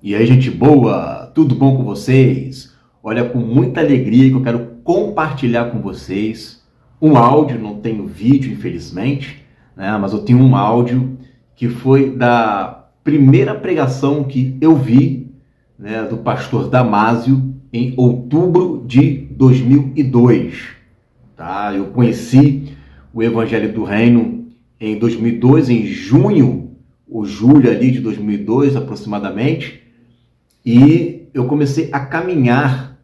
E aí, gente boa, tudo bom com vocês? Olha, com muita alegria que eu quero compartilhar com vocês um áudio, não tenho vídeo, infelizmente, né? Mas eu tenho um áudio que foi da primeira pregação que eu vi, né, do pastor Damásio em outubro de 2002. Tá? Eu conheci o Evangelho do Reino em 2002, em junho ou julho ali de 2002 aproximadamente, e eu comecei a caminhar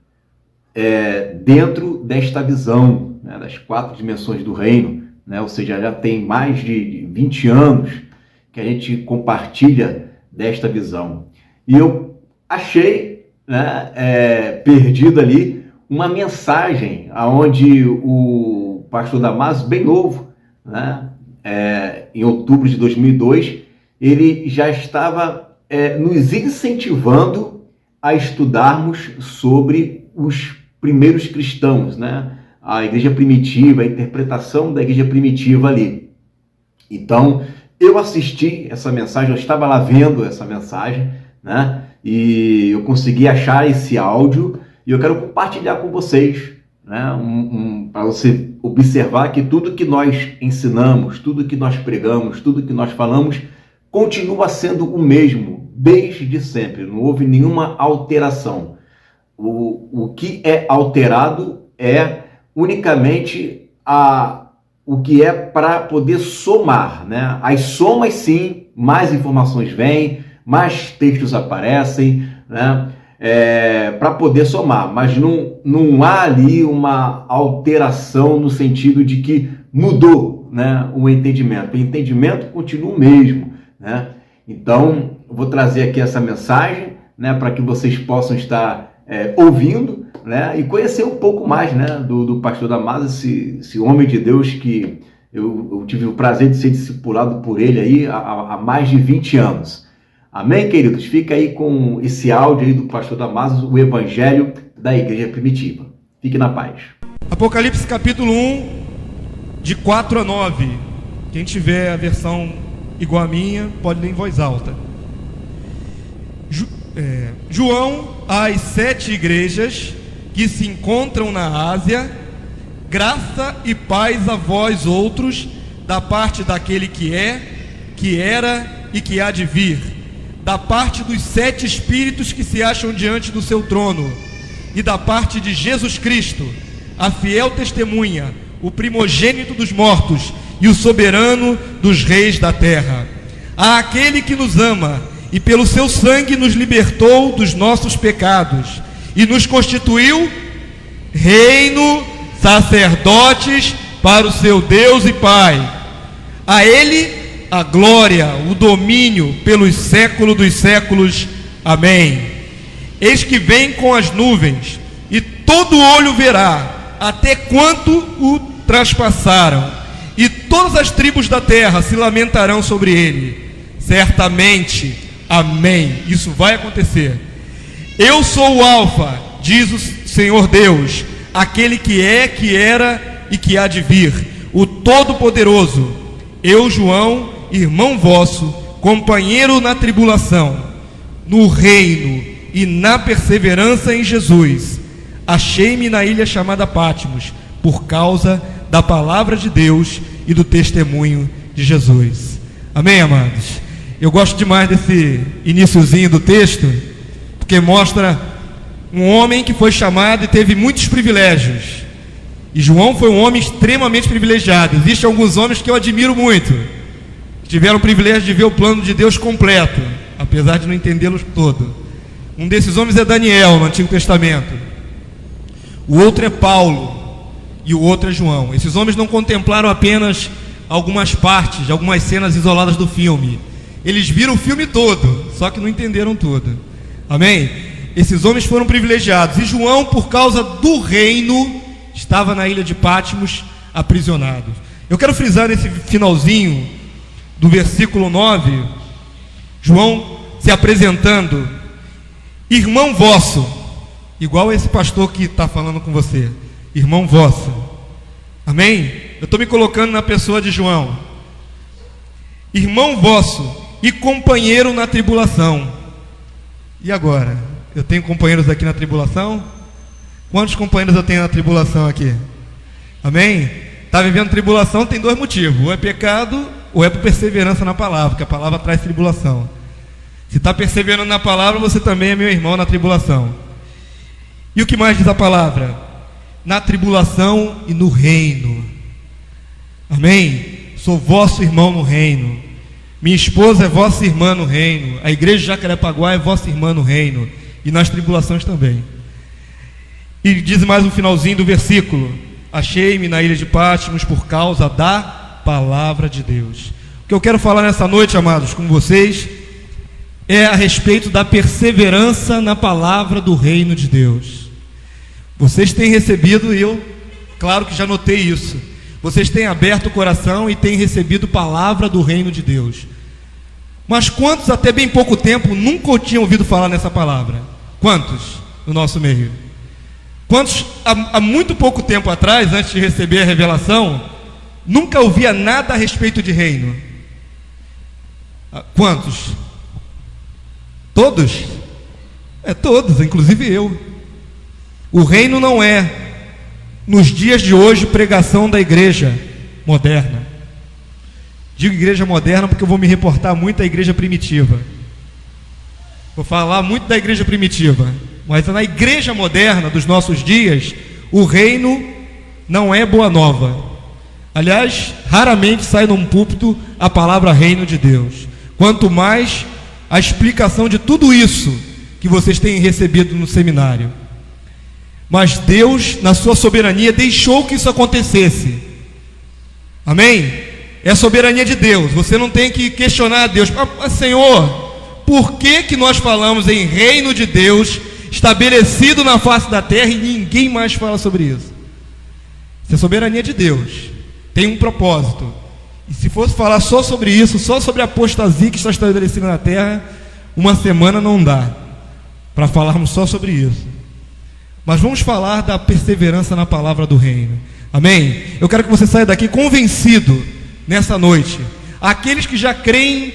dentro desta visão, né, das 4 dimensões do reino, né, ou seja, já tem mais de 20 anos que a gente compartilha desta visão. E eu achei, né, perdido ali uma mensagem onde o pastor Damásio, bem novo, né, em outubro de 2002, ele já estava nos incentivando a estudarmos sobre os primeiros cristãos, né? A igreja primitiva, a interpretação da igreja primitiva ali. Então, eu assisti essa mensagem, eu estava lá vendo essa mensagem, né? E eu consegui achar esse áudio e eu quero compartilhar com vocês, né? Para você observar que tudo que nós ensinamos, tudo que nós pregamos, tudo que nós falamos continua sendo o mesmo desde sempre, não houve nenhuma alteração. O que é alterado é unicamente o que é para poder somar, né? As somas, sim, mais informações vêm, mais textos aparecem, né? Para poder somar, mas não há ali uma alteração no sentido de que mudou, né, o entendimento continua o mesmo, né? Então, eu vou trazer aqui essa mensagem, né, para que vocês possam estar ouvindo, né, e conhecer um pouco mais, né, do pastor Damásio, esse homem de Deus que eu tive o prazer de ser discipulado por ele aí há mais de 20 anos. Amém, queridos? Fica aí com esse áudio aí do pastor Damásio, o Evangelho da Igreja Primitiva. Fique na paz. Apocalipse capítulo 1, de 4 a 9. Quem tiver a versão igual a minha, pode ler em voz alta. João, às 7 igrejas que se encontram na Ásia, graça e paz a vós outros, da parte daquele que é, que era e que há de vir, da parte dos 7 espíritos que se acham diante do seu trono, e da parte de Jesus Cristo, a fiel testemunha, o primogênito dos mortos e o soberano dos reis da terra. A aquele que nos ama e pelo seu sangue nos libertou dos nossos pecados e nos constituiu reino, sacerdotes para o seu Deus e Pai. A ele a glória, o domínio pelos séculos dos séculos. Amém. Eis que vem com as nuvens, e todo olho verá, até quanto o traspassaram, e todas as tribos da terra se lamentarão sobre ele. Certamente, amém, isso vai acontecer. Eu sou o Alfa, diz o Senhor Deus, aquele que é, que era e que há de vir, o Todo-Poderoso. Eu, João, irmão vosso, companheiro na tribulação, no reino e na perseverança em Jesus, achei-me na ilha chamada Patmos, por causa da palavra de Deus e do testemunho de Jesus. Amém, amados? Eu gosto demais desse iniciozinho do texto, porque mostra um homem que foi chamado e teve muitos privilégios. E João foi um homem extremamente privilegiado. Existem alguns homens que eu admiro muito, que tiveram o privilégio de ver o plano de Deus completo, apesar de não entendê-lo todo. Um desses homens é Daniel, no Antigo Testamento. O outro é Paulo e o outro é João. Esses homens não contemplaram apenas algumas partes, algumas cenas isoladas do filme. Eles viram o filme todo, só que não entenderam tudo. Amém? Esses homens foram privilegiados. E João, por causa do reino, estava na ilha de Patmos, aprisionado. Eu quero frisar nesse finalzinho do versículo 9, João se apresentando, irmão vosso, igual esse pastor que está falando com você, irmão vosso. Amém? Eu estou me colocando na pessoa de João, irmão vosso e companheiro na tribulação, E agora? Eu tenho companheiros aqui na tribulação? Quantos companheiros eu tenho na tribulação aqui? Amém? Está vivendo tribulação, tem dois motivos: ou é pecado, ou é por perseverança na palavra, porque a palavra traz tribulação. Se está perseverando na palavra, você também é meu irmão na tribulação. E o que mais diz a palavra? Na tribulação e no reino. Amém? Sou vosso irmão no reino. Minha esposa é vossa irmã no reino. A igreja de Jacarepaguá é vossa irmã no reino. E nas tribulações também. E diz mais um finalzinho do versículo: achei-me na ilha de Patmos por causa da palavra de Deus. O que eu quero falar nessa noite, amados, com vocês, é a respeito da perseverança na palavra do reino de Deus. Vocês têm recebido, e eu, claro que já notei isso, vocês têm aberto o coração e têm recebido palavra do reino de Deus. Mas quantos até bem pouco tempo nunca tinham ouvido falar nessa palavra? Quantos no nosso meio? Quantos há muito pouco tempo atrás, antes de receber a revelação, nunca ouvia nada a respeito de reino? Quantos? Todos? Todos, inclusive eu. O reino não é, nos dias de hoje, pregação da igreja moderna. Digo igreja moderna porque eu vou me reportar muito à igreja primitiva. Vou falar muito da igreja primitiva. Mas na igreja moderna dos nossos dias, o reino não é boa nova. Aliás, raramente sai num púlpito a palavra reino de Deus. Quanto mais a explicação de tudo isso que vocês têm recebido no seminário. Mas Deus, na sua soberania, deixou que isso acontecesse. Amém? É a soberania de Deus. Você não tem que questionar a Deus. Senhor, por que nós falamos em reino de Deus estabelecido na face da terra e ninguém mais fala sobre isso? Isso é soberania de Deus. Tem um propósito. E se fosse falar só sobre isso, só sobre a apostasia que está estabelecida na terra, uma semana não dá para falarmos só sobre isso. Mas vamos falar da perseverança na palavra do reino. Amém? Eu quero que você saia daqui convencido nessa noite. Aqueles que já creem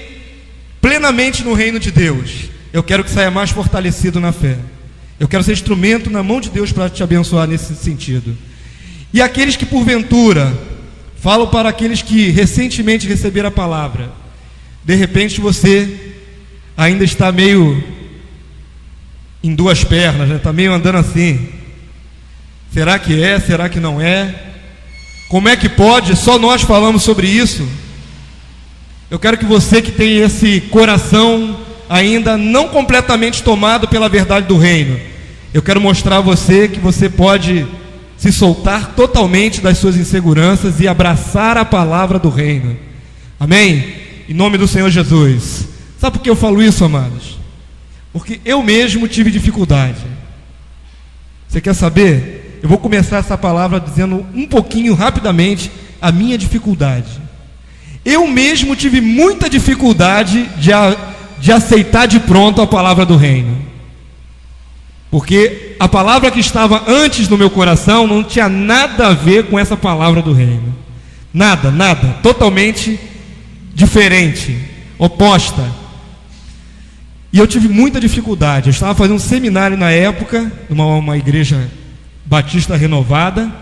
plenamente no reino de Deus, eu quero que saia mais fortalecido na fé. Eu quero ser instrumento na mão de Deus para te abençoar nesse sentido. E aqueles que porventura, falo para aqueles que recentemente receberam a palavra, de repente você ainda está meio em duas pernas, está meio andando assim. Será que é? Será que não é? Como é que pode? Só nós falamos sobre isso. Eu quero que você que tem esse coração ainda não completamente tomado pela verdade do reino, eu quero mostrar a você que você pode se soltar totalmente das suas inseguranças e abraçar a palavra do reino. Amém? Em nome do Senhor Jesus. Sabe por que eu falo isso, amados? Porque eu mesmo tive dificuldade. Você quer saber? Eu vou começar essa palavra dizendo um pouquinho, rapidamente, a minha dificuldade. Eu mesmo tive muita dificuldade de aceitar de pronto a palavra do reino. Porque a palavra que estava antes no meu coração não tinha nada a ver com essa palavra do reino. Nada, nada. Totalmente diferente, oposta. E eu tive muita dificuldade. Eu estava fazendo um seminário na época, numa igreja batista renovada.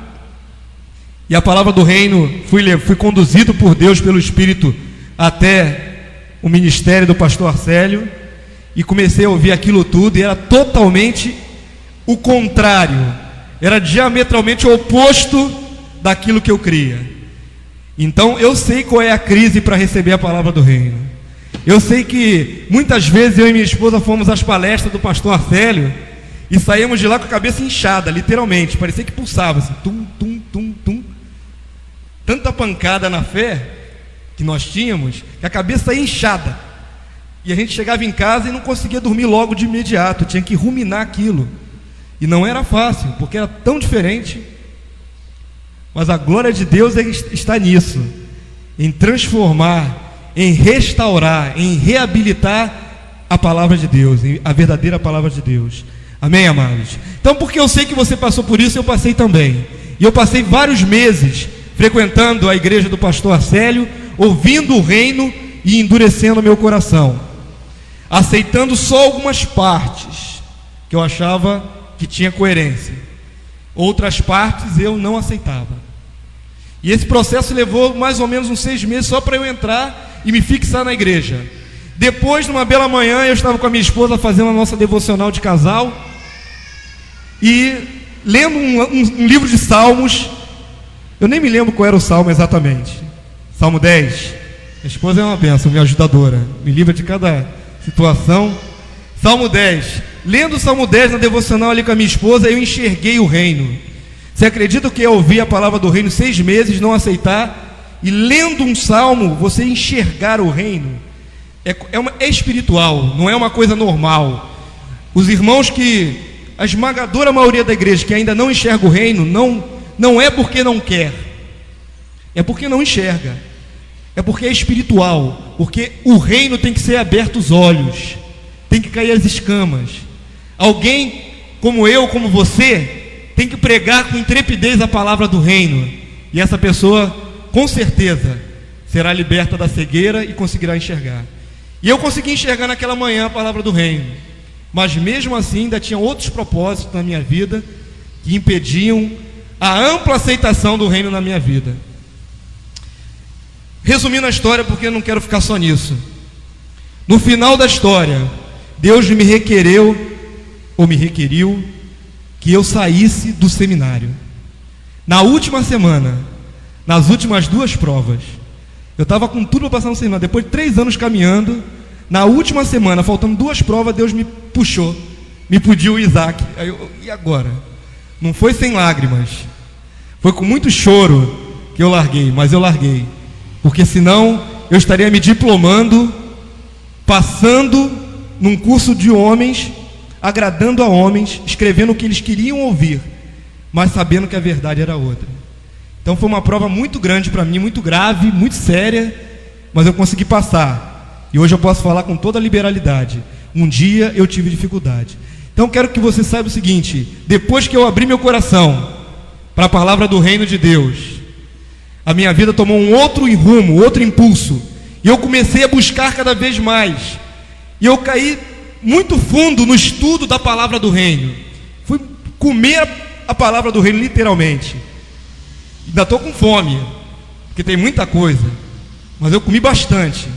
E a palavra do reino, fui conduzido por Deus, pelo Espírito, até o ministério do pastor Arcélio. E comecei a ouvir aquilo tudo, e era totalmente o contrário. Era diametralmente o oposto daquilo que eu cria. Então eu sei qual é a crise para receber a palavra do reino. Eu sei que muitas vezes eu e minha esposa fomos às palestras do pastor Arcélio e saímos de lá com a cabeça inchada, literalmente, parecia que pulsava assim, tum, tum, tum, tum. Tanta pancada na fé que nós tínhamos, que a cabeça saía inchada. E a gente chegava em casa e não conseguia dormir logo de imediato, tinha que ruminar aquilo. E não era fácil, porque era tão diferente. Mas a glória de Deus está nisso, em transformar, em restaurar, em reabilitar a palavra de Deus, a verdadeira palavra de Deus. Amém, amados? Então, porque eu sei que você passou por isso, eu passei também. E eu passei vários meses frequentando a igreja do pastor Arcélio, ouvindo o reino e endurecendo o meu coração. aceitando só algumas partes que eu achava que tinha coerência. Outras partes eu não aceitava. E esse processo levou mais ou menos uns 6 meses só para eu entrar e me fixar na igreja. Depois, numa bela manhã, eu estava com a minha esposa fazendo a nossa devocional de casal e lendo um livro de Salmos. Eu nem me lembro qual era o Salmo exatamente. Salmo 10. Minha esposa é uma bênção, minha ajudadora, me livra de cada situação. Salmo 10. Lendo o Salmo 10 na devocional ali com a minha esposa, eu enxerguei o reino. Você acredita que eu ouvi a palavra do reino 6 meses, não aceitar? E lendo um salmo, você enxergar o reino é espiritual, não é uma coisa normal. Os irmãos que, a esmagadora maioria da igreja que ainda não enxerga o reino, não é porque não quer, é porque não enxerga, é porque é espiritual, porque o reino tem que ser aberto os olhos, tem que cair as escamas. Alguém como eu, como você, tem que pregar com intrepidez a palavra do reino, e essa pessoa com certeza será liberta da cegueira e conseguirá enxergar. E eu consegui enxergar naquela manhã a palavra do reino, mas mesmo assim ainda tinha outros propósitos na minha vida que impediam a ampla aceitação do reino na minha vida. Resumindo a história, porque eu não quero ficar só nisso. No final da história, Deus me requeriu que eu saísse do seminário. Na última semana, nas últimas 2 provas, eu estava com tudo para passar no seminário. Depois de 3 anos caminhando, na última semana, faltando 2 provas, Deus me puxou, me pediu o Isaac. E agora? Não foi sem lágrimas, foi com muito choro que eu larguei, mas eu larguei, porque senão eu estaria me diplomando, passando num curso de homens, agradando a homens, escrevendo o que eles queriam ouvir, mas sabendo que a verdade era outra. Então foi uma prova muito grande para mim, muito grave, muito séria, mas eu consegui passar. E hoje eu posso falar com toda a liberalidade. Um dia eu tive dificuldade. Então quero que você saiba o seguinte: depois que eu abri meu coração para a palavra do reino de Deus, a minha vida tomou um outro rumo, outro impulso, e eu comecei a buscar cada vez mais, e eu caí muito fundo no estudo da palavra do reino. Fui comer a palavra do reino literalmente. Ainda estou com fome, porque tem muita coisa, mas eu comi bastante.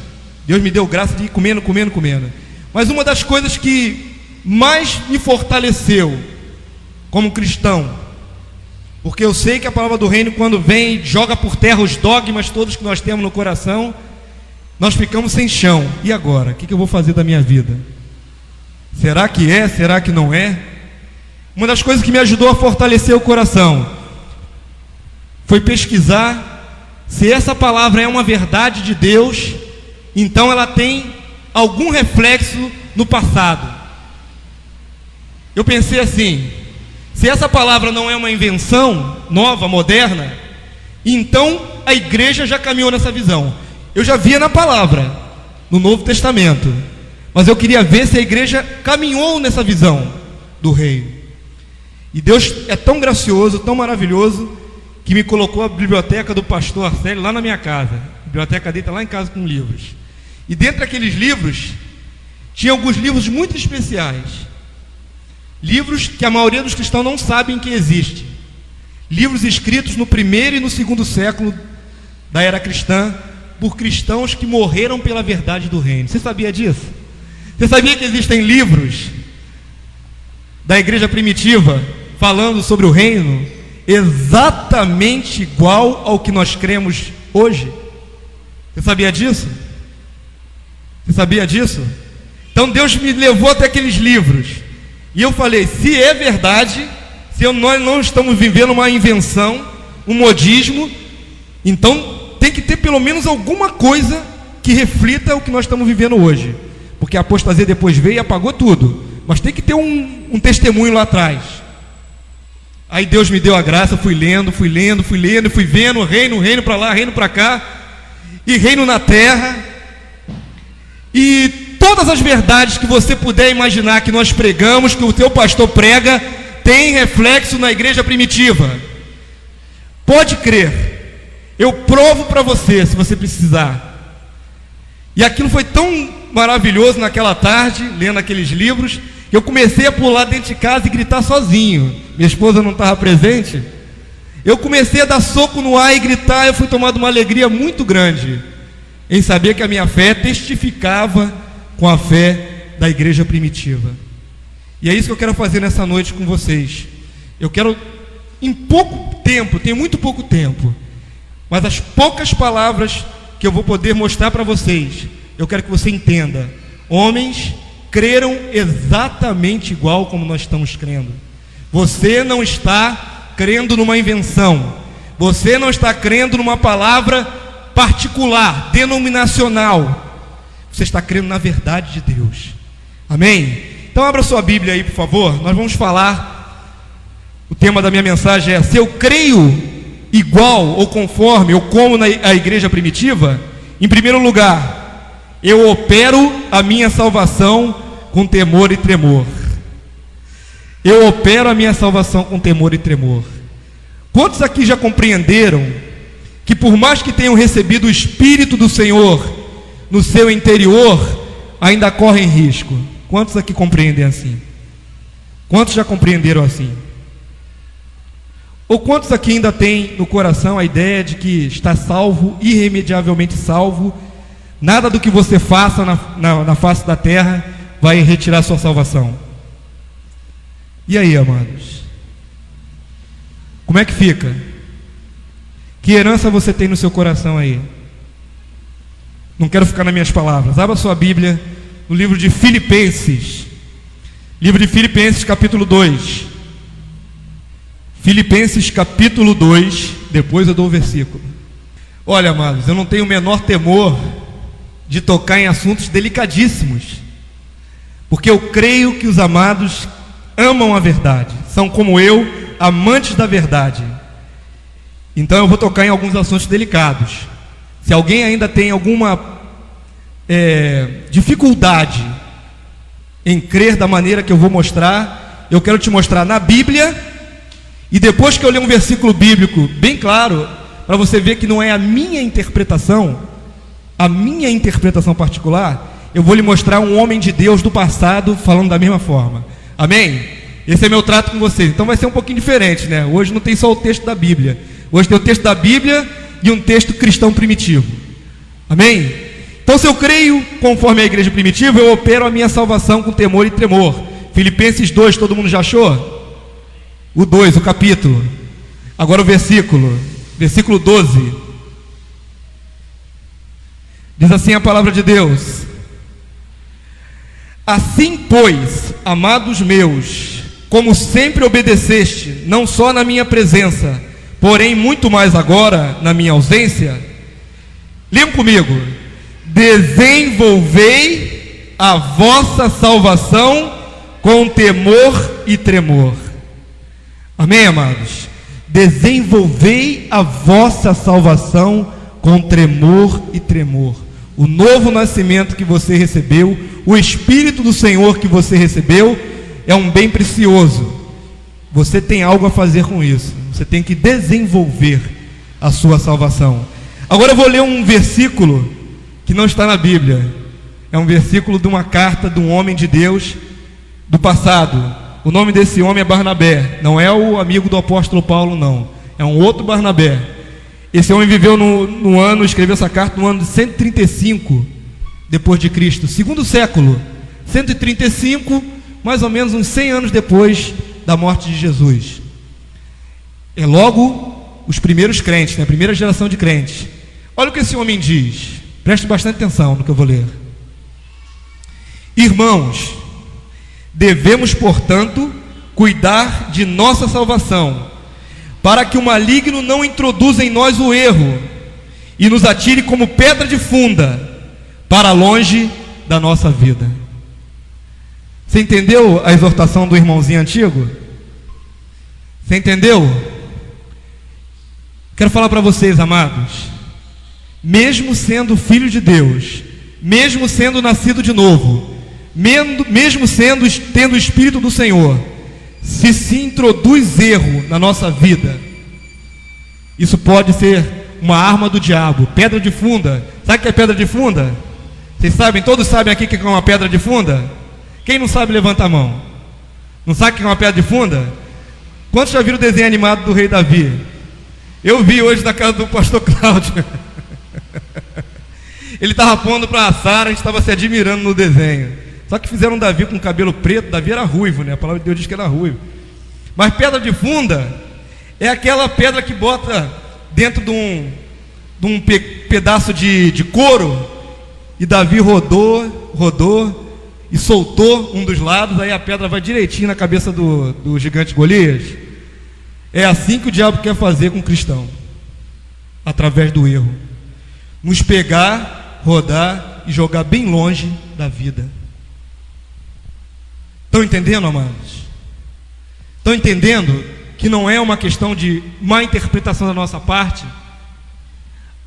Deus me deu graça de ir comendo. Mas uma das coisas que mais me fortaleceu como cristão, porque eu sei que a palavra do reino, quando vem, joga por terra os dogmas todos que nós temos no coração, nós ficamos sem chão. E agora? O que eu vou fazer da minha vida? Será que é? Será que não é? Uma das coisas que me ajudou a fortalecer o coração foi pesquisar se essa palavra é uma verdade de Deus, então ela tem algum reflexo no passado. Eu pensei assim: se essa palavra não é uma invenção nova, moderna, então a igreja já caminhou nessa visão. Eu já via na palavra, no Novo Testamento, mas eu queria ver se a igreja caminhou nessa visão do reino. E Deus é tão gracioso, tão maravilhoso, que me colocou a biblioteca do pastor Arcélio lá na minha casa. A biblioteca dele está lá em casa com livros. E dentro daqueles livros, tinha alguns livros muito especiais. Livros que a maioria dos cristãos não sabem que existem. Livros escritos no 1º e no 2º século da era cristã, por cristãos que morreram pela verdade do reino. Você sabia disso? Você sabia que existem livros da igreja primitiva falando sobre o reino exatamente igual ao que nós cremos hoje? Você sabia disso? Você sabia disso? Então Deus me levou até aqueles livros, e eu falei: se é verdade, se nós não estamos vivendo uma invenção, um modismo, então tem que ter pelo menos alguma coisa que reflita o que nós estamos vivendo hoje, porque a apostasia depois veio e apagou tudo, mas tem que ter um testemunho lá atrás. Aí Deus me deu a graça, fui lendo, fui vendo reino para lá, reino para cá, e reino na terra, e todas as verdades que você puder imaginar que nós pregamos, que o teu pastor prega, tem reflexo na igreja primitiva. Pode crer, eu provo para você, se você precisar. E aquilo foi tão maravilhoso naquela tarde, lendo aqueles livros, que eu comecei a pular dentro de casa e gritar sozinho. Minha esposa não estava presente. Eu comecei a dar soco no ar e gritar. Eu fui tomado uma alegria muito grande em saber que a minha fé testificava com a fé da igreja primitiva. E é isso que eu quero fazer nessa noite com vocês. Eu quero, em pouco tempo, tenho muito pouco tempo, mas as poucas palavras que eu vou poder mostrar para vocês, eu quero que você entenda. Homens creram exatamente igual como nós estamos crendo. Você não está crendo numa invenção. Você não está crendo numa palavra particular, denominacional. Você está crendo na verdade de Deus. Amém? Então abra sua Bíblia aí, por favor. Nós vamos falar. O tema da minha mensagem é: se eu creio igual ou conforme ou como na igreja primitiva, em primeiro lugar, eu opero a minha salvação com temor e tremor. Eu opero a minha salvação com temor e tremor. Quantos aqui já compreenderam que por mais que tenham recebido o Espírito do Senhor no seu interior, ainda correm risco? Quantos aqui compreendem assim? Quantos já compreenderam assim? Ou quantos aqui ainda têm no coração a ideia de que está salvo, irremediavelmente salvo, nada do que você faça na face da terra vai retirar sua salvação? E aí, amados? Como é que fica? Que herança você tem no seu coração aí? Não quero ficar nas minhas palavras. Abra sua Bíblia no livro de Filipenses. Livro de Filipenses, capítulo 2. Filipenses, capítulo 2. Depois eu dou o versículo. Olha, amados, eu não tenho o menor temor de tocar em assuntos delicadíssimos, porque eu creio que os amados amam a verdade, são como eu, amantes da verdade. Então eu vou tocar em alguns assuntos delicados. Se alguém ainda tem alguma dificuldade em crer da maneira que eu vou mostrar, eu quero te mostrar na Bíblia, e depois que eu ler um versículo bíblico bem claro, para você ver que não é a minha interpretação particular, eu vou lhe mostrar um homem de Deus do passado falando da mesma forma. Amém? Esse é meu trato com vocês. Então vai ser um pouquinho diferente, né? Hoje não tem só o texto da Bíblia. Hoje tem o texto da Bíblia e um texto cristão primitivo. Amém? Então, se eu creio conforme a igreja primitiva, eu opero a minha salvação com temor e tremor. Filipenses 2, todo mundo já achou? O 2, o capítulo. Agora o versículo 12. Diz assim a palavra de Deus: assim, pois, amados meus, como sempre obedeceste, não só na minha presença, porém muito mais agora na minha ausência, leiam comigo: desenvolvei a vossa salvação com temor e tremor. Amém, amados? Desenvolvei a vossa salvação com tremor e tremor. O novo nascimento que você recebeu, o Espírito do Senhor que você recebeu, é um bem precioso. Você tem algo a fazer com isso. Você tem que desenvolver a sua salvação. Agora eu vou ler um versículo que não está na Bíblia. É um versículo de uma carta de um homem de Deus do passado. O nome desse homem é Barnabé. Não é o amigo do apóstolo Paulo, não. É um outro Barnabé. Esse homem viveu escreveu essa carta no ano de 135 depois de Cristo, segundo século. 135, mais ou menos uns 100 anos depois da morte de Jesus. É logo os primeiros crentes, né? A primeira geração de crentes. Olha o que esse homem diz. Preste bastante atenção no que eu vou ler. Irmãos, devemos, portanto, cuidar de nossa salvação, para que o maligno não introduza em nós o erro e nos atire como pedra de funda para longe da nossa vida. Você entendeu a exortação do irmãozinho antigo? Você entendeu? Quero falar para vocês, amados, mesmo sendo filho de Deus, mesmo sendo nascido de novo, mesmo tendo o Espírito do Senhor, se introduz erro na nossa vida, isso pode ser uma arma do diabo, pedra de funda. Sabe o que é pedra de funda? Vocês sabem, todos sabem aqui que é uma pedra de funda? Quem não sabe, levanta a mão. Não sabe o que é uma pedra de funda? Quantos já viram o desenho animado do rei Davi? Eu vi hoje na casa do pastor Cláudio. Ele estava pondo para assar, a gente estava se admirando no desenho. Só que fizeram Davi com cabelo preto. Davi era ruivo, né? A palavra de Deus diz que era ruivo. Mas pedra de funda é aquela pedra que bota dentro de um pedaço de couro. E Davi rodou e soltou um dos lados. Aí a pedra vai direitinho na cabeça do gigante Golias. É assim que o diabo quer fazer com o cristão, através do erro, nos pegar, rodar e jogar bem longe da vida. Estão entendendo, amados? Estão entendendo que não é uma questão de má interpretação da nossa parte?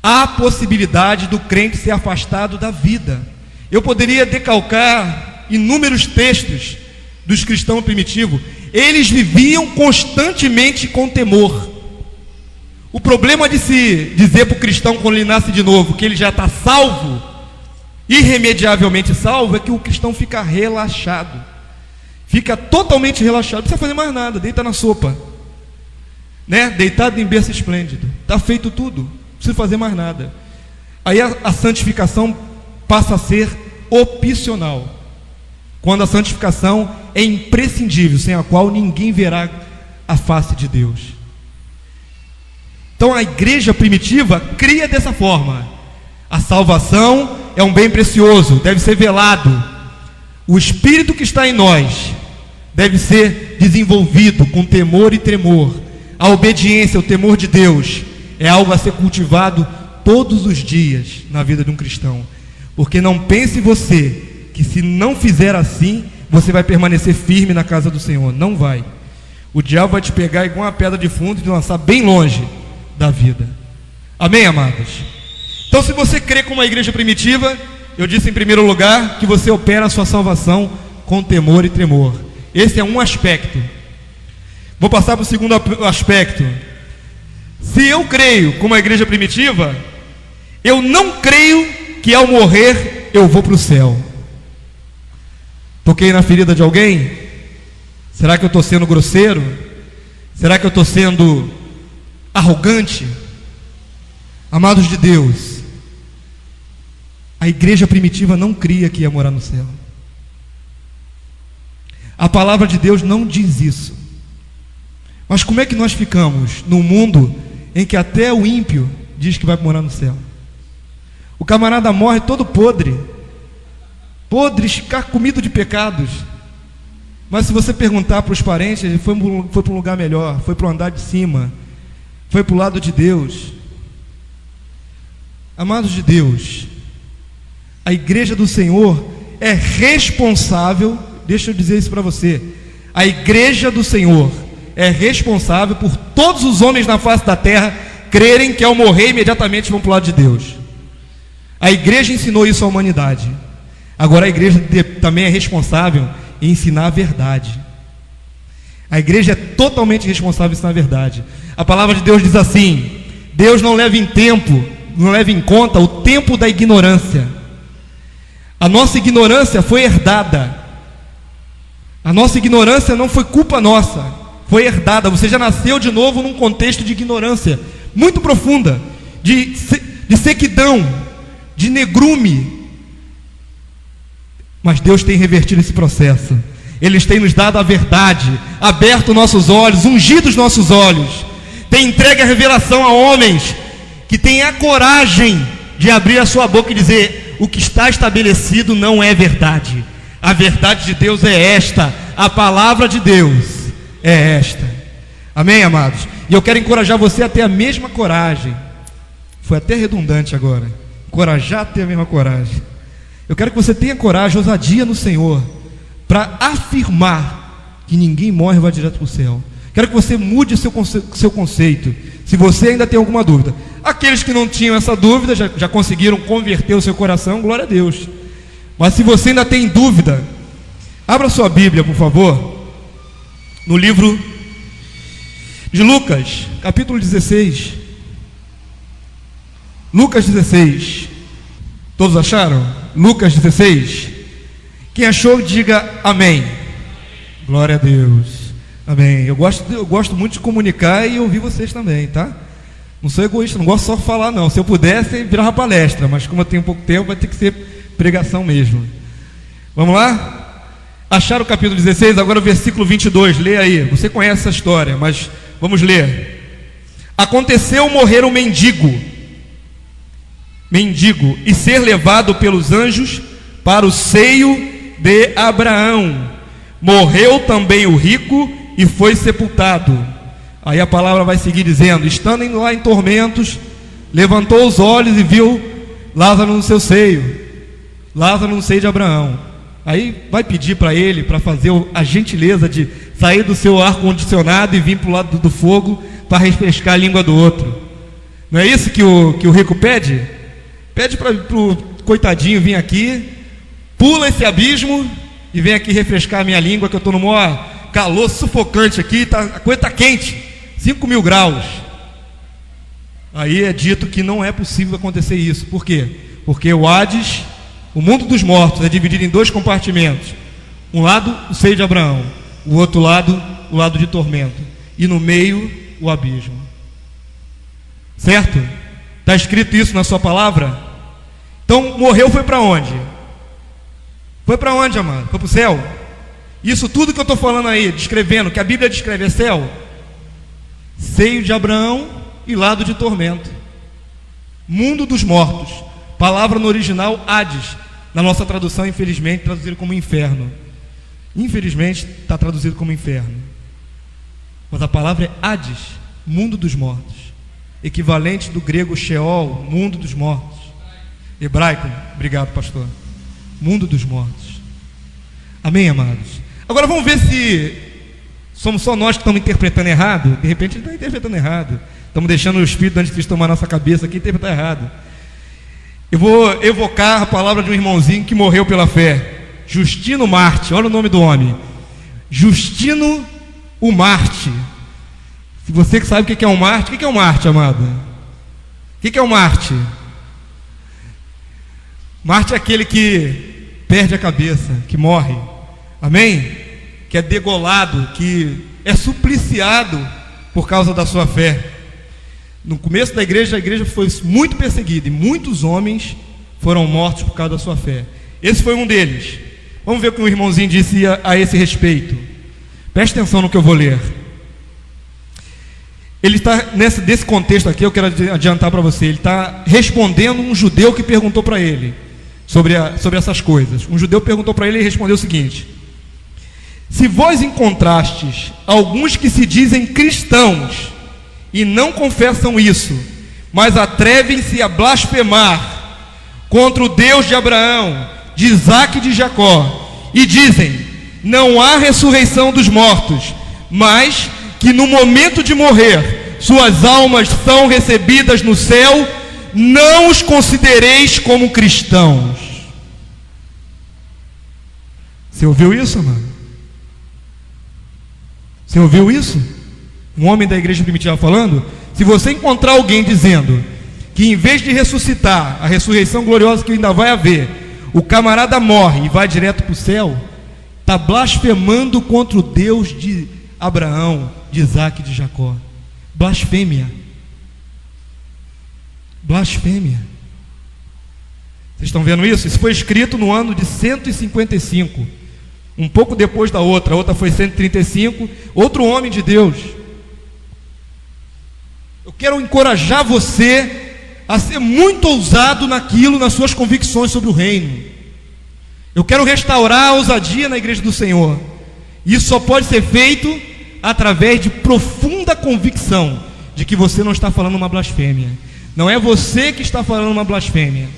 Há possibilidade do crente ser afastado da vida. Eu poderia decalcar inúmeros textos dos cristãos primitivos. Eles viviam constantemente com temor. O problema de se dizer para o cristão quando ele nasce de novo que ele já está salvo, irremediavelmente salvo, é que o cristão fica relaxado. Fica totalmente relaxado, não precisa fazer mais nada, deita na sopa, né? Deitado em berço esplêndido, está feito tudo, não precisa fazer mais nada. Aí a santificação passa a ser opcional, quando a santificação é imprescindível, sem a qual ninguém verá a face de Deus. Então a igreja primitiva cria dessa forma: a salvação é um bem precioso, deve ser velado. O Espírito que está em nós deve ser desenvolvido com temor e tremor. A obediência, o temor de Deus é algo a ser cultivado todos os dias na vida de um cristão. Porque não pense você que se não fizer assim, você vai permanecer firme na casa do Senhor. Não vai. O diabo vai te pegar igual uma pedra de fundo e te lançar bem longe da vida. Amém, amados? Então, se você crê como a igreja primitiva, eu disse em primeiro lugar que você opera a sua salvação com temor e tremor. Esse é um aspecto. Vou passar para o segundo aspecto. Se eu creio como a igreja primitiva, eu não creio que ao morrer eu vou para o céu. Toquei na ferida de alguém? Será que eu estou sendo grosseiro? Será que eu estou sendo arrogante? Amados de Deus, a igreja primitiva não cria que ia morar no céu. A palavra de Deus não diz isso. Mas como é que nós ficamos num mundo em que até o ímpio diz que vai morar no céu? O camarada morre todo podre, comido de pecados. Mas se você perguntar para os parentes, ele foi para um lugar melhor, foi para o andar de cima, foi para o lado de Deus. Amados de Deus, a igreja do Senhor é responsável, deixa eu dizer isso para você, a igreja do Senhor é responsável por todos os homens na face da terra crerem que ao morrer imediatamente vão para o lado de Deus. A igreja ensinou isso à humanidade. Agora a igreja também é responsável em ensinar a verdade. A igreja é totalmente responsável em ensinar a verdade. A palavra de Deus diz assim: Deus não leva em conta o tempo da ignorância. A nossa ignorância foi herdada. A nossa ignorância não foi culpa nossa, foi herdada. Você já nasceu de novo num contexto de ignorância muito profunda, de sequidão, de negrume. Mas Deus tem revertido esse processo. Ele tem nos dado a verdade, aberto nossos olhos, ungido os nossos olhos, tem entregue a revelação a homens que têm a coragem de abrir a sua boca e dizer: o que está estabelecido não é verdade. A verdade de Deus é esta, a palavra de Deus é esta. Amém, amados? E eu quero encorajar você a ter a mesma coragem. Foi até redundante agora. Encorajar a ter a mesma coragem. Eu quero que você tenha coragem, ousadia no Senhor, para afirmar que ninguém morre e vai direto para o céu. Quero que você mude seu conceito, se você ainda tem alguma dúvida. Aqueles que não tinham essa dúvida já conseguiram converter o seu coração, glória a Deus. Mas se você ainda tem dúvida, abra sua Bíblia, por favor, no livro de Lucas, capítulo 16. Lucas 16. Todos acharam? Lucas 16? Quem achou, diga amém. Glória a Deus. Amém. Eu gosto muito de comunicar e ouvir vocês também, tá? Não sou egoísta, não gosto só de falar não. Se eu pudesse, virava palestra, mas como eu tenho pouco tempo, vai ter que ser pregação mesmo. Vamos lá? Acharam o capítulo 16, agora o versículo 22, lê aí. Você conhece essa história, mas vamos ler. Aconteceu morrer um mendigo, e ser levado pelos anjos para o seio de Abraão. Morreu também o rico e foi sepultado. Aí a palavra vai seguir dizendo: estando lá em tormentos, levantou os olhos e viu Lázaro no seu seio, Lázaro no seio de Abraão. Aí vai pedir para ele, para fazer a gentileza de sair do seu ar-condicionado e vir para o lado do fogo para refrescar a língua do outro. Não é isso que o rico pede? Pede para o coitadinho vir aqui, pula esse abismo e vem aqui refrescar a minha língua, que eu estou no maior calor sufocante aqui, a coisa está quente, 5.000 graus. Aí é dito que não é possível acontecer isso. Por quê? Porque o Hades, o mundo dos mortos, é dividido em 2 compartimentos. Um lado, o seio de Abraão, o outro lado, o lado de tormento, e no meio, o abismo. Certo? Está escrito isso na sua palavra? Então, morreu, foi para onde? Foi para onde, amado? Foi para o céu? Isso tudo que eu estou falando aí, descrevendo, que a Bíblia descreve, é céu? Seio de Abraão e lado de tormento. Mundo dos mortos. Palavra no original, Hades. Na nossa tradução, infelizmente, traduzido como inferno. Infelizmente, está traduzido como inferno. Mas a palavra é Hades, mundo dos mortos. Equivalente do grego Sheol, mundo dos mortos. Hebraico, obrigado, pastor. Mundo dos mortos. Amém, amados? Agora vamos ver se somos só nós que estamos interpretando errado. De repente ele está interpretando errado. Estamos deixando o Espírito do Anticristo tomar nossa cabeça aqui e interpretar errado. Eu vou evocar a palavra de um irmãozinho que morreu pela fé. Justino Marte, olha o nome do homem. Justino o Marte. Se você que sabe o que é um Marte, o que é um Marte, amado? O que é um Marte? Marte é aquele que perde a cabeça, que morre. Amém? Que é degolado, que é supliciado por causa da sua fé. No começo da igreja, a igreja foi muito perseguida e muitos homens foram mortos por causa da sua fé. Esse foi um deles. Vamos ver o que o irmãozinho disse a esse respeito. Preste atenção no que eu vou ler. Ele está desse contexto aqui, eu quero adiantar para você. Ele está respondendo um judeu que perguntou para ele sobre essas coisas. Um judeu perguntou para ele e respondeu o seguinte: se vós encontrastes alguns que se dizem cristãos e não confessam isso, mas atrevem-se a blasfemar contra o Deus de Abraão, de Isaque e de Jacó, e dizem: não há ressurreição dos mortos, mas que no momento de morrer suas almas são recebidas no céu, não os considereis como cristãos. Você ouviu isso, mano? Você ouviu isso? Um homem da igreja primitiva falando: se você encontrar alguém dizendo que em vez de ressuscitar, a ressurreição gloriosa que ainda vai haver, o camarada morre e vai direto para o céu, está blasfemando contra o Deus de Abraão, de Isaque e de Jacó. Blasfêmia. Blasfêmia. Vocês estão vendo isso? Isso foi escrito no ano de 155, um pouco depois da outra. A outra foi 135. Outro homem de Deus. Eu quero encorajar você a ser muito ousado naquilo, nas suas convicções sobre o reino. Eu quero restaurar a ousadia na igreja do Senhor. Isso só pode ser feito através de profunda convicção de que você não está falando uma blasfêmia. Não é você que está falando uma blasfêmia.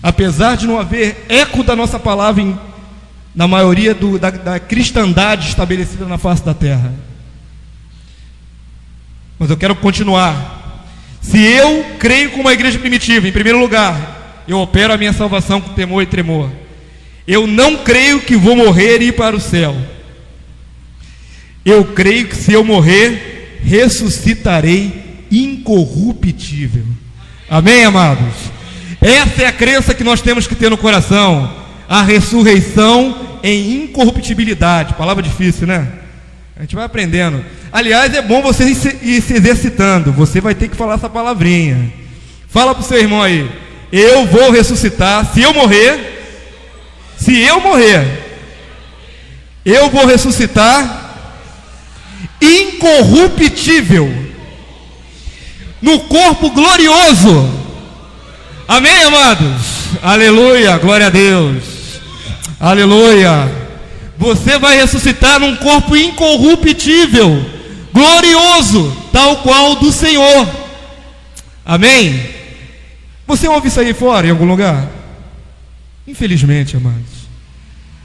Apesar de não haver eco da nossa palavra na maioria da cristandade estabelecida na face da terra. Mas eu quero continuar. Se eu creio como a igreja primitiva, em primeiro lugar, eu opero a minha salvação com temor e tremor. Eu não creio que vou morrer e ir para o céu. Eu creio que se eu morrer, ressuscitarei incorruptível. Amém, amados? Essa é a crença que nós temos que ter no coração. A ressurreição em incorruptibilidade. Palavra difícil, né? A gente vai aprendendo. Aliás, é bom você ir se exercitando. Você vai ter que falar essa palavrinha. Fala para o seu irmão aí: eu vou ressuscitar. Se eu morrer, eu vou ressuscitar incorruptível, no corpo glorioso. Amém, amados? Aleluia, glória a Deus. Aleluia. Você vai ressuscitar num corpo incorruptível, glorioso, tal qual do Senhor. Amém? Você ouve isso aí fora, em algum lugar? Infelizmente, amados.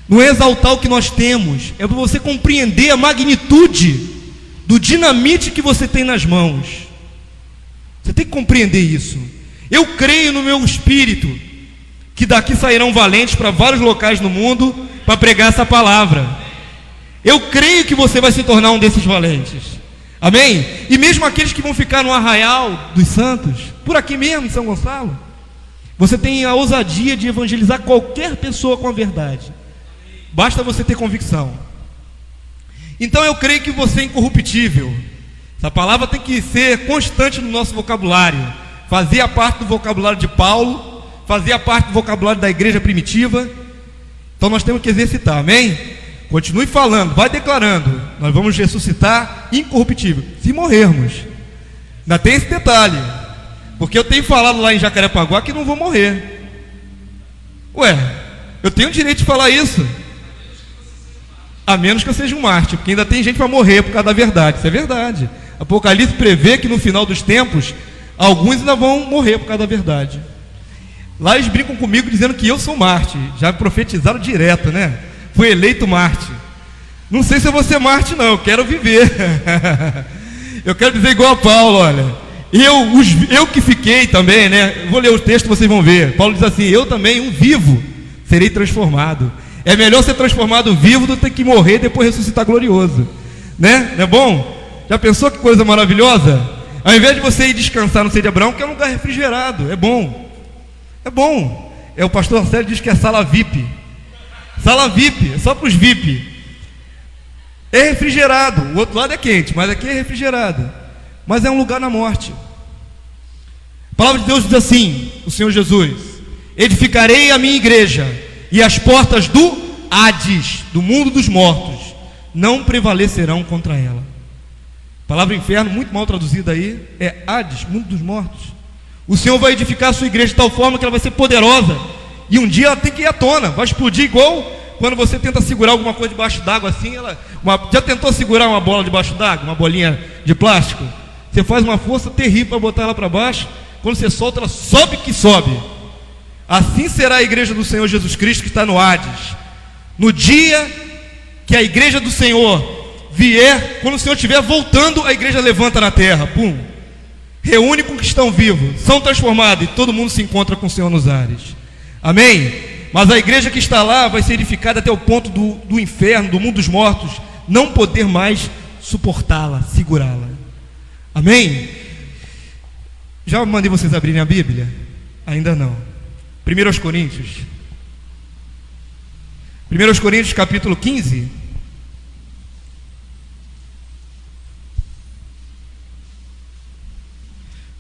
Não é exaltar o que nós temos, é para você compreender a magnitude do dinamite que você tem nas mãos. Você tem que compreender isso. Eu creio no meu espírito que daqui sairão valentes para vários locais no mundo para pregar essa palavra. Eu creio que você vai se tornar um desses valentes. Amém? E mesmo aqueles que vão ficar no Arraial dos Santos, por aqui mesmo em São Gonçalo, você tem a ousadia de evangelizar qualquer pessoa com a verdade. Basta você ter convicção. Então eu creio que você é incorruptível. Essa palavra tem que ser constante no nosso vocabulário. Fazia parte do vocabulário de Paulo, fazia parte do vocabulário da igreja primitiva. Então nós temos que exercitar, amém? Continue falando, vai declarando. Nós vamos ressuscitar incorruptível, se morrermos. Ainda tem esse detalhe, porque eu tenho falado lá em Jacarepaguá que não vou morrer. Ué, eu tenho o direito de falar isso, a menos que eu seja um mártir, porque ainda tem gente para morrer por causa da verdade. Isso é verdade. Apocalipse prevê que no final dos tempos alguns ainda vão morrer por causa da verdade. Lá eles brincam comigo dizendo que eu sou mártir. Já profetizaram direto, né? Fui eleito mártir. Não sei se eu vou ser mártir não, eu quero viver. Eu quero dizer igual a Paulo, olha. Eu que fiquei também, né? Vou ler o texto, vocês vão ver. Paulo diz assim: eu também, um vivo, serei transformado. É melhor ser transformado vivo do que ter que morrer e depois ressuscitar glorioso, né? Não é bom? Já pensou que coisa maravilhosa? Ao invés de você ir descansar no Seio de Abraão, que é um lugar refrigerado, é bom. É bom. O pastor Arcélio diz que é sala VIP. Sala VIP, é só para os VIP. É refrigerado, o outro lado é quente, mas aqui é refrigerado. Mas é um lugar na morte. A palavra de Deus diz assim, o Senhor Jesus: edificarei a minha igreja, e as portas do Hades, do mundo dos mortos, não prevalecerão contra ela. A palavra inferno, muito mal traduzida aí, é Hades, mundo dos mortos. O Senhor vai edificar a sua igreja de tal forma que ela vai ser poderosa, e um dia ela tem que ir à tona, vai explodir igual quando você tenta segurar alguma coisa debaixo d'água assim. Já tentou segurar uma bola debaixo d'água, uma bolinha de plástico? Você faz uma força terrível para botar ela para baixo, quando você solta ela sobe que sobe. Assim será a igreja do Senhor Jesus Cristo que está no Hades. No dia que a igreja do Senhor vier, quando o Senhor estiver voltando, a igreja levanta na terra, pum, reúne com os que estão vivos, são transformados, e todo mundo se encontra com o Senhor nos ares. Amém? Mas a igreja que está lá vai ser edificada até o ponto do inferno, do mundo dos mortos, não poder mais suportá-la, segurá-la. Amém? Já mandei vocês abrirem a Bíblia? Ainda não. 1 Coríntios. 1 Coríntios capítulo 15.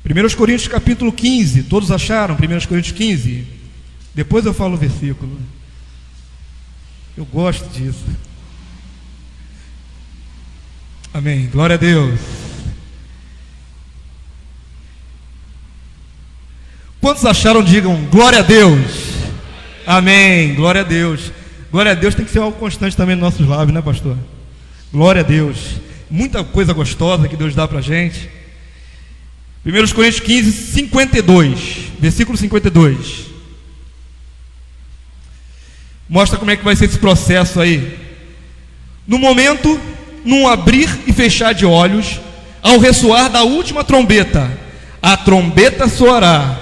Primeiros Coríntios capítulo 15. Todos acharam 1 Coríntios 15? Depois eu falo o versículo. Eu gosto disso. Amém, glória a Deus. Quantos acharam? Digam glória a Deus. Amém, glória a Deus. Glória a Deus tem que ser algo constante também nos nossos lábios, né, pastor? Glória a Deus. Muita coisa gostosa que Deus dá pra gente. 1 Coríntios 15, 52, versículo 52. Mostra como é que vai ser esse processo aí. No momento, num abrir e fechar de olhos, ao ressoar da última trombeta, a trombeta soará,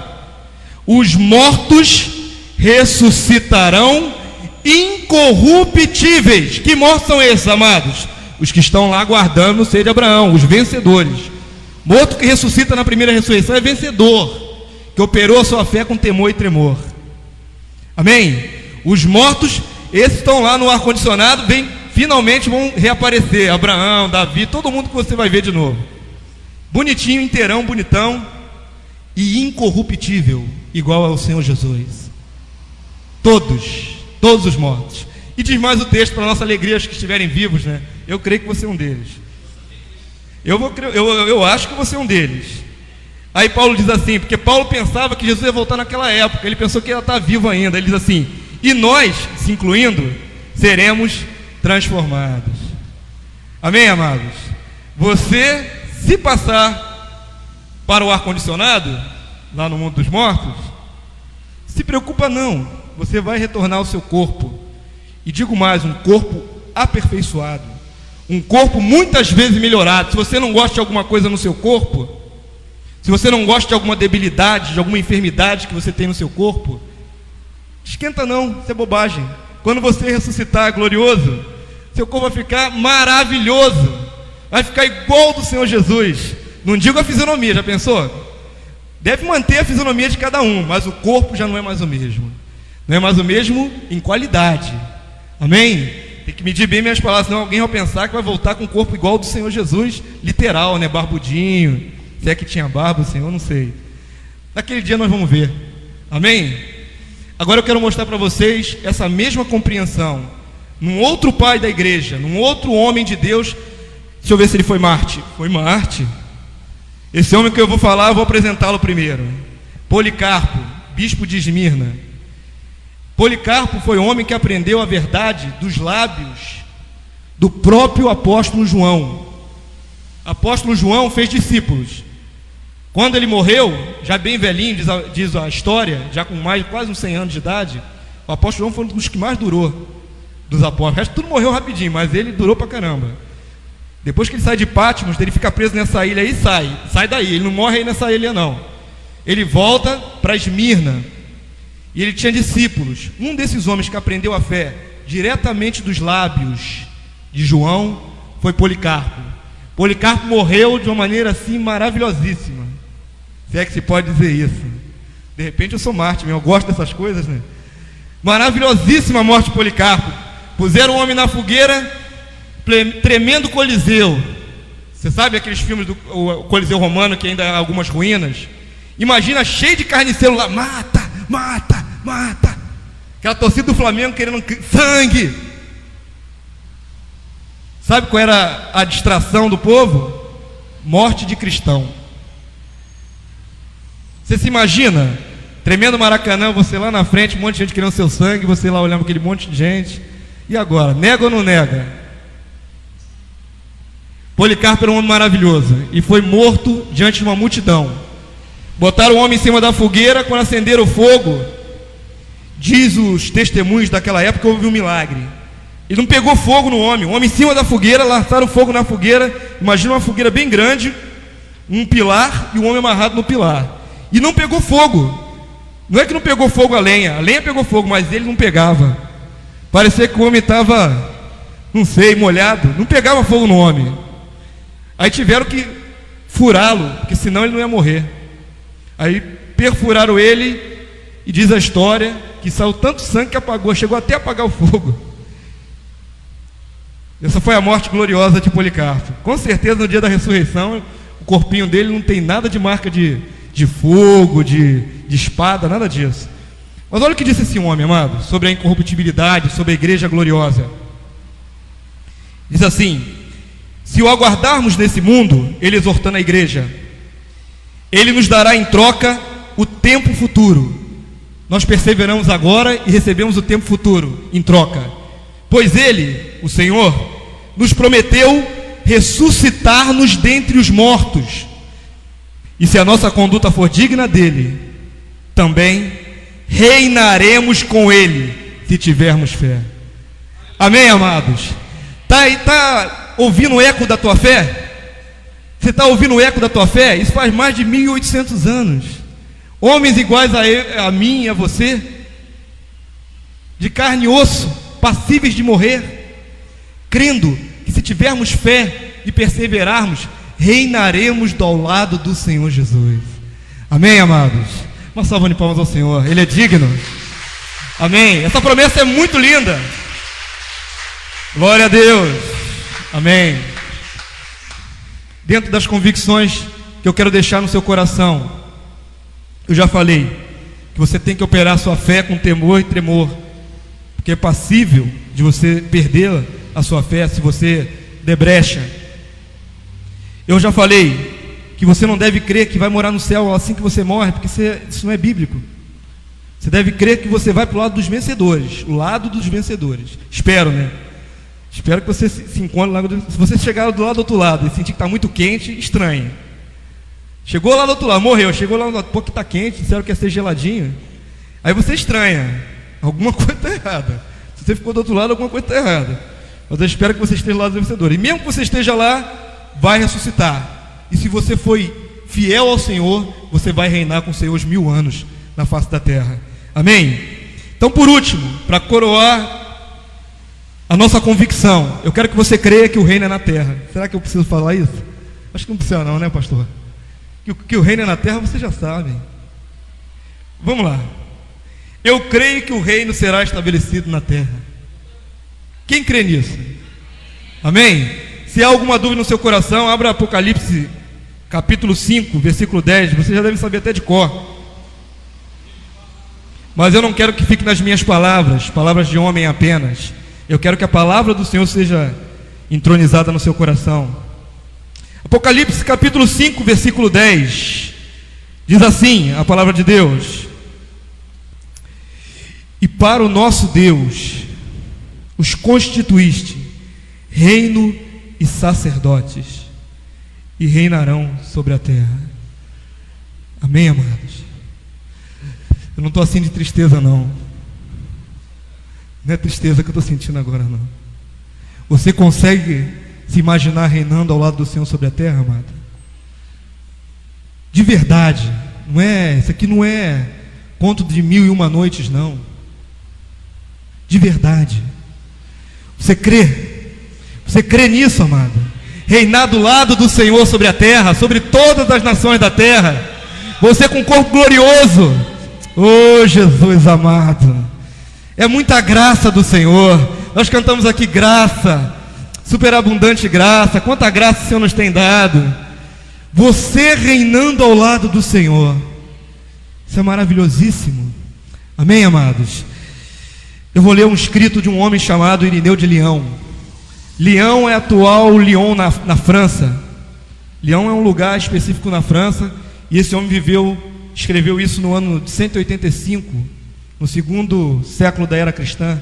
os mortos ressuscitarão incorruptíveis. Que mortos são esses, amados? Os que estão lá aguardando o seio de Abraão, os vencedores. Morto que ressuscita na primeira ressurreição é vencedor. que operou a sua fé com temor e tremor. Amém? Os mortos, esses estão lá no ar-condicionado, finalmente vão reaparecer. Abraão, Davi, todo mundo que você vai ver de novo. Bonitinho, inteirão, bonitão e incorruptível, igual ao Senhor Jesus. Todos os mortos. E diz mais o texto, para nossa alegria, os que estiverem vivos, né? Eu creio que você é um deles. Eu acho que você é um deles. Aí Paulo diz assim, porque Paulo pensava que Jesus ia voltar naquela época, ele pensou que ia estar vivo ainda. Ele diz assim: e nós, se incluindo, seremos transformados. Amém, amados? Você, se passar para o ar-condicionado, lá no mundo dos mortos, se preocupa não, você vai retornar ao seu corpo. E digo mais, um corpo aperfeiçoado, um corpo muitas vezes melhorado. Se você não gosta de alguma coisa no seu corpo, se você não gosta de alguma debilidade, de alguma enfermidade que você tem no seu corpo, esquenta não, isso é bobagem. Quando você ressuscitar glorioso, seu corpo vai ficar maravilhoso, vai ficar igual ao do Senhor Jesus. Não digo a fisionomia, já pensou? Deve manter a fisionomia de cada um, mas o corpo já não é mais o mesmo. Não é mais o mesmo em qualidade. Amém? Tem que medir bem minhas palavras, senão alguém vai pensar que vai voltar com o corpo igual ao do Senhor Jesus, literal, né? Barbudinho, se é que tinha barba o Senhor, não sei. Naquele dia nós vamos ver. Amém? Agora eu quero mostrar para vocês essa mesma compreensão num outro pai da igreja, num outro homem de Deus. Deixa eu ver se ele foi Marte. Foi Marte. Esse homem que eu vou falar, eu vou apresentá-lo primeiro. Policarpo, bispo de Esmirna. Policarpo foi o homem que aprendeu a verdade dos lábios do próprio apóstolo João. Apóstolo João fez discípulos. Quando ele morreu, já bem velhinho, diz a história, já com quase uns 100 anos de idade, o apóstolo João foi um dos que mais durou dos apóstolos. O resto tudo morreu rapidinho, mas ele durou pra caramba. Depois que ele sai de Patmos, ele fica preso nessa ilha aí, sai daí, ele não morre aí nessa ilha não. Ele volta para Esmirna, e ele tinha discípulos. Um desses homens que aprendeu a fé diretamente dos lábios de João foi Policarpo. Policarpo morreu de uma maneira assim maravilhosíssima, se é que se pode dizer isso. De repente eu sou Marte, eu gosto dessas coisas, né? Maravilhosíssima a morte de Policarpo. Puseram o homem na fogueira, tremendo Coliseu. Você sabe aqueles filmes do Coliseu Romano, que ainda há algumas ruínas? Imagina, cheio de carniceiro lá, mata, mata, mata. Aquela torcida do Flamengo querendo sangue. Sabe qual era a distração do povo? Morte de cristão. Você se imagina, tremendo Maracanã, você lá na frente, um monte de gente querendo seu sangue, você lá olhando aquele monte de gente. E agora, nega ou não nega? Policarpo era um homem maravilhoso e foi morto diante de uma multidão. Botaram o homem em cima da fogueira. Quando acenderam o fogo, diz os testemunhos daquela época, houve um milagre. Ele não pegou fogo no homem. O homem em cima da fogueira, lançaram fogo na fogueira. Imagina uma fogueira bem grande, um pilar e o homem amarrado no pilar. E não pegou fogo. Não é que não pegou fogo a lenha pegou fogo, mas ele não pegava. Parecia que o homem estava, não sei, molhado. Não pegava fogo no homem. Aí tiveram que furá-lo, porque senão ele não ia morrer. Aí perfuraram ele, e diz a história que saiu tanto sangue que apagou, chegou até a apagar o fogo. Essa foi a morte gloriosa de Policarpo. Com certeza no dia da ressurreição, o corpinho dele não tem nada de marca de fogo, de espada, nada disso. Mas olha o que disse esse homem, amado, sobre a incorruptibilidade, sobre a igreja gloriosa. Diz assim: se o aguardarmos nesse mundo, ele exortando a igreja, ele nos dará em troca o tempo futuro. Nós perseveramos agora e recebemos o tempo futuro em troca. Pois ele, o Senhor, nos prometeu ressuscitar-nos dentre os mortos. E se a nossa conduta for digna dele, também reinaremos com ele, se tivermos fé. Amém, amados? Tá ouvindo o eco da tua fé? Você está ouvindo o eco da tua fé? Isso faz mais de 1800 anos. Homens iguais a mim e a você, de carne e osso, passíveis de morrer, crendo que se tivermos fé e perseverarmos, reinaremos ao lado do Senhor Jesus. Amém, amados? Uma salva de palmas ao Senhor, Ele é digno. Amém. Essa promessa é muito linda. Glória a Deus. Amém. Dentro das convicções que eu quero deixar no seu coração, eu já falei que você tem que operar sua fé com temor e tremor, porque é passível de você perder a sua fé se você der brecha. Eu já falei que você não deve crer que vai morar no céu assim que você morre, porque isso não é bíblico. Você deve crer que você vai para o lado dos vencedores, o lado dos vencedores. Espero, né? Espero que você se encontre lá. Se você chegar do lado do outro lado e sentir que está muito quente, estranhe. Chegou lá do outro lado, morreu. Chegou lá do lado, pô, que está quente, disseram que ia ser geladinho. Aí você estranha. Alguma coisa está errada. Se você ficou do outro lado, alguma coisa está errada. Mas eu espero que você esteja do lado do vencedor. E mesmo que você esteja lá, vai ressuscitar. E se você foi fiel ao Senhor, você vai reinar com o Senhor os 1000 anos na face da terra. Amém? Então, por último, para coroar a nossa convicção, eu quero que você creia que o reino é na terra. Será que eu preciso falar isso? Acho que não precisa não, né, pastor? Que o reino é na terra, você já sabe. Vamos lá. Eu creio que o reino será estabelecido na terra. Quem crê nisso? Amém? Se há alguma dúvida no seu coração, abra Apocalipse capítulo 5, versículo 10. Você já deve saber até de cor. Mas eu não quero que fique nas minhas palavras de homem apenas. Eu quero que a palavra do Senhor seja entronizada no seu coração. Apocalipse capítulo 5, versículo 10. Diz assim a palavra de Deus: e para o nosso Deus os constituíste reino e sacerdotes, e reinarão sobre a terra. Amém, amados? Eu não estou assim de tristeza, não. Não é tristeza que eu estou sentindo agora, não. Você consegue se imaginar reinando ao lado do Senhor sobre a terra, amado? De verdade. Não é, isso aqui não é conto de 1001 noites, não. De verdade. Você crê? Você crê nisso, amado? Reinar do lado do Senhor sobre a terra, sobre todas as nações da terra. Você com um corpo glorioso. Oh, Jesus amado. É muita graça do Senhor. Nós cantamos aqui graça, superabundante graça. Quanta graça o Senhor nos tem dado. Você reinando ao lado do Senhor. Isso é maravilhosíssimo. Amém, amados? Eu vou ler um escrito de um homem chamado Irineu de Lyon. Lyon é atual Lyon na França. Lyon é um lugar específico na França. E esse homem escreveu isso no ano de 185, no segundo século da era cristã.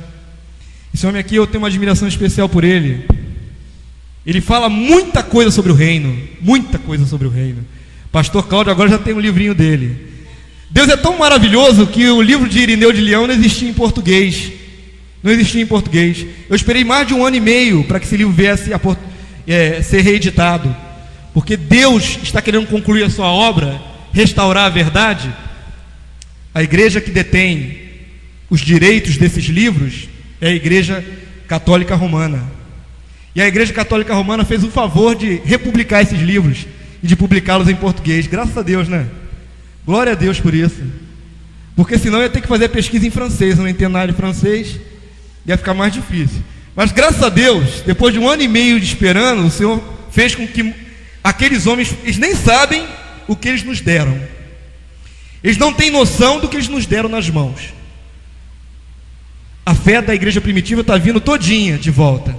Esse homem aqui, eu tenho uma admiração especial por ele. Ele fala muita coisa sobre o reino. Muita coisa sobre o reino. Pastor Cláudio agora já tem um livrinho dele. Deus é tão maravilhoso que o livro de Irineu de Lyon não existia em português. Não existia em português. Eu esperei mais de 1 ano e meio para que esse livro viesse a ser reeditado. Porque Deus está querendo concluir a sua obra, restaurar a verdade. A igreja que detém os direitos desses livros é a Igreja Católica Romana. E a Igreja Católica Romana fez o favor de republicar esses livros e de publicá-los em português. Graças a Deus, né? Glória a Deus por isso. Porque senão eu ia ter que fazer pesquisa em francês. Eu não entendo nada de francês, ia ficar mais difícil. Mas graças a Deus, depois de 1 ano e meio de esperando, o Senhor fez com que aqueles homens, eles nem sabem o que eles nos deram. Eles não têm noção do que eles nos deram nas mãos. A fé da igreja primitiva está vindo todinha de volta.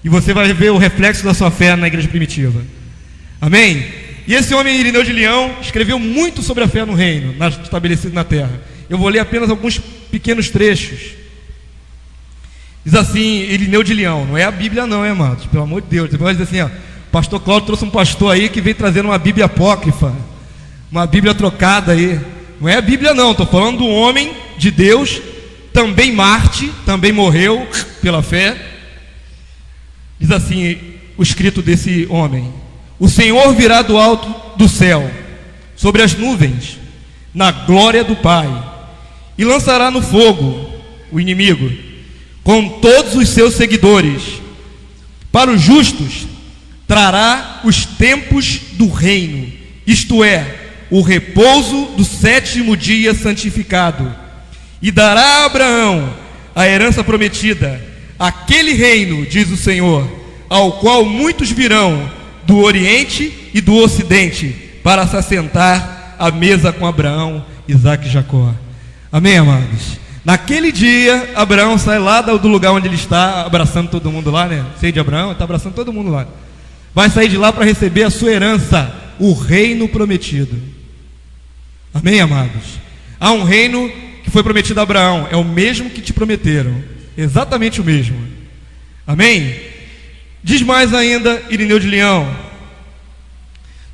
E você vai ver o reflexo da sua fé na igreja primitiva. Amém? E esse homem, Irineu de Lyon, escreveu muito sobre a fé no reino, estabelecido na terra. Eu vou ler apenas alguns pequenos trechos. Diz assim, Irineu de Lyon, não é a Bíblia não, amados? Pelo amor de Deus. Você vai dizer assim, ó, pastor Cláudio trouxe um pastor aí que veio trazendo uma Bíblia apócrifa, uma Bíblia trocada aí. Não é a Bíblia não, estou falando do homem de Deus, também Marte, também morreu pela fé. Diz assim o escrito desse homem: o Senhor virá do alto do céu, sobre as nuvens, na glória do Pai, e lançará no fogo o inimigo, com todos os seus seguidores. Para os justos trará os tempos do reino, isto é, o repouso do 7º dia santificado, e dará a Abraão a herança prometida, aquele reino, diz o Senhor, ao qual muitos virão do Oriente e do Ocidente para se assentar à mesa com Abraão, Isaque e Jacó. Amém, amados? Naquele dia, Abraão sai lá do lugar onde ele está, abraçando todo mundo lá, né? Sei de Abraão, está abraçando todo mundo lá. Vai sair de lá para receber a sua herança, o reino prometido. Amém, amados? Há um reino que foi prometido a Abraão, é o mesmo que te prometeram, exatamente o mesmo. Amém? Diz mais ainda Irineu de Leão: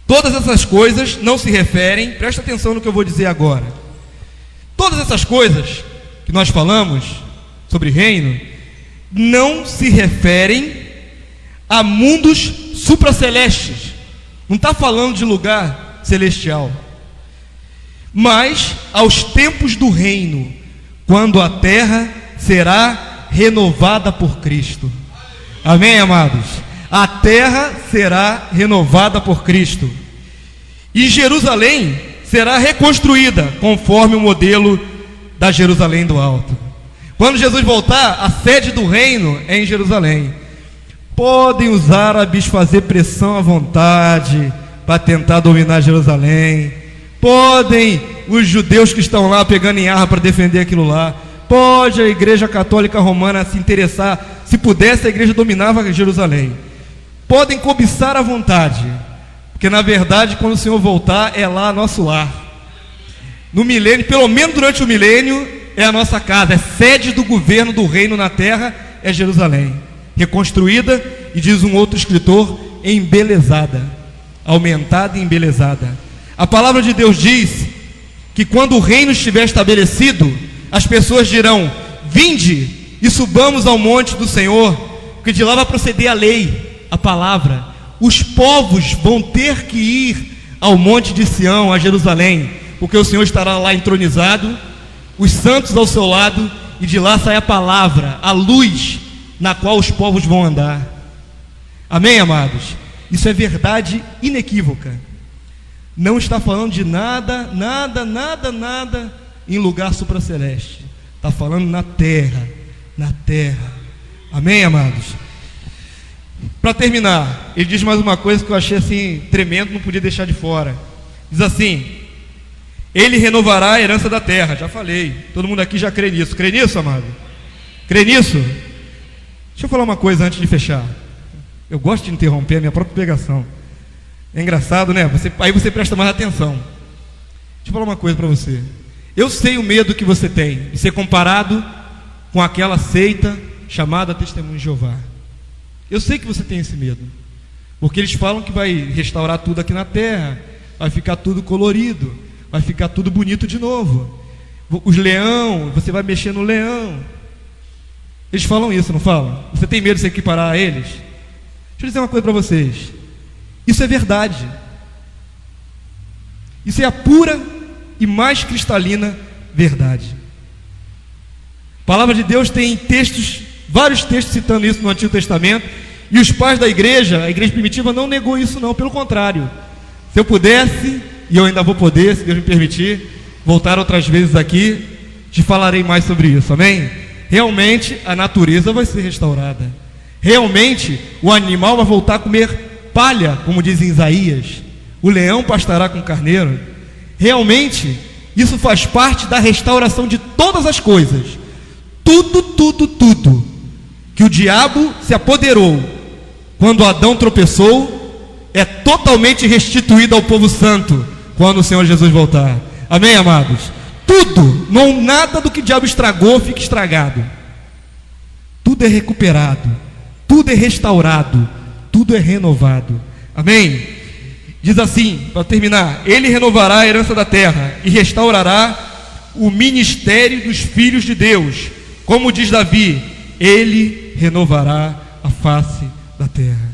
todas essas coisas não se referem, presta atenção no que eu vou dizer agora, todas essas coisas que nós falamos sobre reino, não se referem a mundos supracelestes, não está falando de lugar celestial, mas aos tempos do reino, quando a terra será renovada por Cristo. Amém, amados? A terra será renovada por Cristo, e Jerusalém será reconstruída conforme o modelo da Jerusalém do Alto. Quando Jesus voltar, a sede do reino é em Jerusalém. Podem os árabes fazer pressão à vontade para tentar dominar Jerusalém, podem os judeus que estão lá pegando em arma para defender aquilo lá, pode a igreja católica romana se interessar, se pudesse a igreja dominava Jerusalém, podem cobiçar à vontade, porque na verdade quando o Senhor voltar é lá nosso lar, no milênio, pelo menos durante o milênio é a nossa casa, é sede do governo do reino na terra, é Jerusalém, reconstruída, e diz um outro escritor, embelezada, aumentada e embelezada. A palavra de Deus diz que quando o reino estiver estabelecido, as pessoas dirão: vinde e subamos ao monte do Senhor, porque de lá vai proceder a lei, a palavra. Os povos vão ter que ir ao monte de Sião, a Jerusalém, porque o Senhor estará lá entronizado, os santos ao seu lado, e de lá sai a palavra, a luz na qual os povos vão andar. Amém, amados? Isso é verdade inequívoca. Não está falando de nada em lugar supraceleste. Está falando na terra. Amém, amados? Para terminar, ele diz mais uma coisa que eu achei assim tremendo, não podia deixar de fora. Diz assim: ele renovará a herança da terra. Já falei, todo mundo aqui já crê nisso. Crê nisso, amado? Crê nisso? Deixa eu falar uma coisa antes de fechar. Eu gosto de interromper a minha própria pregação. É engraçado, né? Aí você presta mais atenção. Deixa eu falar uma coisa para você. Eu sei o medo que você tem de ser comparado com aquela seita chamada Testemunho de Jeová. Eu sei que você tem esse medo, porque eles falam que vai restaurar tudo aqui na terra, vai ficar tudo colorido, vai ficar tudo bonito de novo. Os leão, você vai mexer no leão. Eles falam isso, não falam? Você tem medo de se equiparar a eles? Deixa eu dizer uma coisa para vocês. Isso é verdade. Isso é a pura e mais cristalina verdade. A palavra de Deus tem textos, vários textos citando isso no Antigo Testamento, e os pais da igreja, a igreja primitiva, não negou isso não, pelo contrário. Se eu pudesse, e eu ainda vou poder, se Deus me permitir, voltar outras vezes aqui, te falarei mais sobre isso, amém? Realmente a natureza vai ser restaurada. Realmente o animal vai voltar a comer palha, como diz em Isaías. O leão pastará com o carneiro. Realmente isso faz parte da restauração de todas as coisas. Tudo que o diabo se apoderou quando Adão tropeçou é totalmente restituído ao povo santo quando o Senhor Jesus voltar. Amém, amados? Tudo, não nada do que o diabo estragou fica estragado. Tudo é recuperado, tudo é restaurado, tudo é renovado. Amém? Diz assim, para terminar: ele renovará a herança da terra e restaurará o ministério dos filhos de Deus. Como diz Davi, ele renovará a face da terra.